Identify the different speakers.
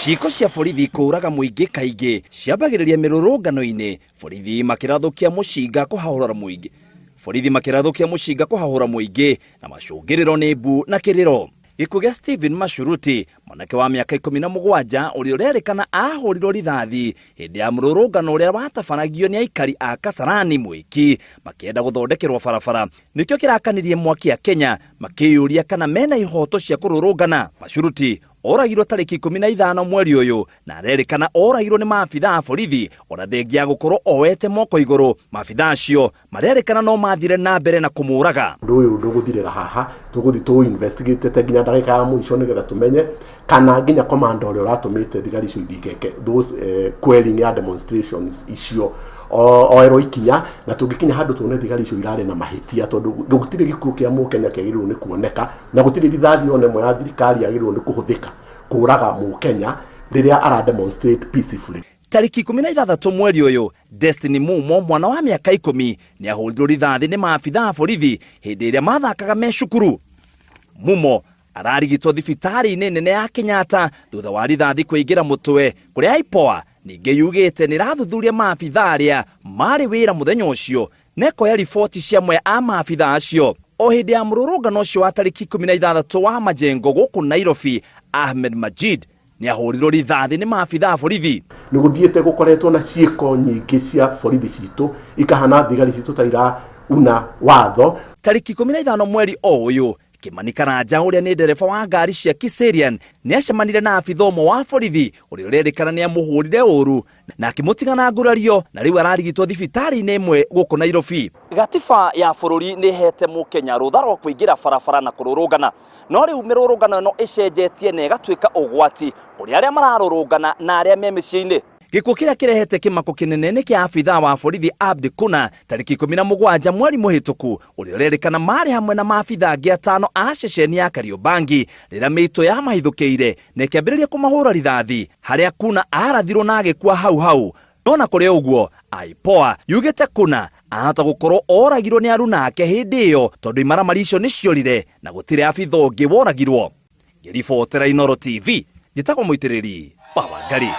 Speaker 1: ciiko cia borithi kũraga mũingĩ kaingĩ ciambagĩrĩria mĩrũrũngano-inĩ, borithi makĩrathũkia mũcinga kũhahũra mũingĩ. Borithi makĩrathũkia mũcinga kũhahũra mũingĩ na macũngĩrĩro nĩ mbu na kĩrĩro. Gĩkuũ gĩa Stephen Mashuruti, mwanake wa mĩaka 17 ũrĩa ũrerĩkana ahũrirwo rithathi hĩndĩ ya mũrũrũngano ũrĩa watabanagio nĩ aikari a Kasarani Mwiki makĩenda gũthondekerwo barabara, nĩkĩo kĩrakanirie mwaki a Kenya makĩyũria kana mena ihoto cia kũrũrũngana. Mashuruti oragirwo tarĩki 15 mweri ũyũ na arerĩkana oragirwo nĩ maabithaa a borithi ona thengia gũkorwo oete moko igũrũ. Maabithaa acio marerĩkana no mathire na mbere na kũmũraga.
Speaker 2: Ũyũ ndũgũthirĩra haha, tũgũthi tũ investigate nginya ndagĩka ya mũico nĩgetha tũmenye kana nginya komanda ũrĩa ũratũmĩte thigari icio ithingeke those quelling ya demonstrations icio oerwo ikinya, na tũngĩkinya handũ tuone thigari icio irarĩ na mahĩtia tondũ gũtirĩ gĩkuũ kĩa Mũkenya kĩagĩrĩirwo nĩ kuoneka na gũtirĩ rithathi ona ĩmwe ya thirikari yagĩrĩirwo nĩ kũhũthĩka kũraga Mũkenya rĩrĩa ara demonstrate peacefully.
Speaker 1: Tarĩki 16 mweri ũyũ, Destiny Mumo, mwana wa mĩaka 10, nĩ ahũrirwo rithathi nĩ maabithaa a borithi hĩndĩ ĩrĩa mathakaga me cukuru. Mumo ararigitwo thibitarĩ-inĩ nene ya Kenyatta thutha wa rithathi kũingĩra mũtwe, kũrĩa IPOA ningĩ yugĩte nĩ ĩrathuthuria maabithaa arĩa marĩ wĩra mũthenya ũcio na ĩkoya riboti cia amwe a maabithaa acio. O hĩndĩ ya mũrũrũngano ũcio wa tarĩki 16 wa Majengo gũkũ Nairobi, Ahmed Majid nĩ ahũrirwo rithathi nĩ maabithaa a borithi.
Speaker 2: Nĩ gũthiĩte gũkoretwo na ciiko nyingĩ cia borithi citũ ikahana thigari citũ taira una watho.
Speaker 1: Tarĩki 15 mweri o ũyũ, Kimani Karanja ũrĩa nĩ ndereba wa ngari cia Kiserian nĩ acemanire na abithaa ũmwe wa borithi ũrĩa ũrerĩkana nĩ amũhũrire ũru na akĩmũtiga na ngurario, na rĩu ararigitwo thibitarĩ-inĩ ĩmwe gũkũ Nairobi. Gatiba ya bũrũri nĩ hete Mũkenya rũtha rwa kũingĩra barabara na kũrũrũngana, no rĩu mĩrũrũngano ĩno ĩcenjetie na ĩgatuĩka ũgwati kũrĩ arĩa mararũrũngana na arĩa me mĩciĩ-inĩ. Gĩkuũ kĩrĩa kĩrehete kĩmako kĩnene nĩ kĩa abithaa wa borithi Abdi Kuna tarĩki 17 mweri mũhĩtũku, ũrĩa ũrerĩkana marĩ hamwe na maabithaa angĩ 5 a ceceni ya Kariobangi rĩrĩa mĩito ya mahithũkĩire na ĩkĩambĩrĩria kũmahũra rithathi, harĩa Kuna arathirwo na agĩkua hau. No na kũrĩ ũguo, IPOA yugĩte Kuna ahota gũkorwo oragirwo nĩ aruna ake hĩndĩ ĩyo tondũ imaramari icio nĩ ciorire na gũtirĩ abithaa ũngĩ woragirwo. Ngĩribotera Inooro TV, njĩtagwo mũitĩrĩri wa Wangari.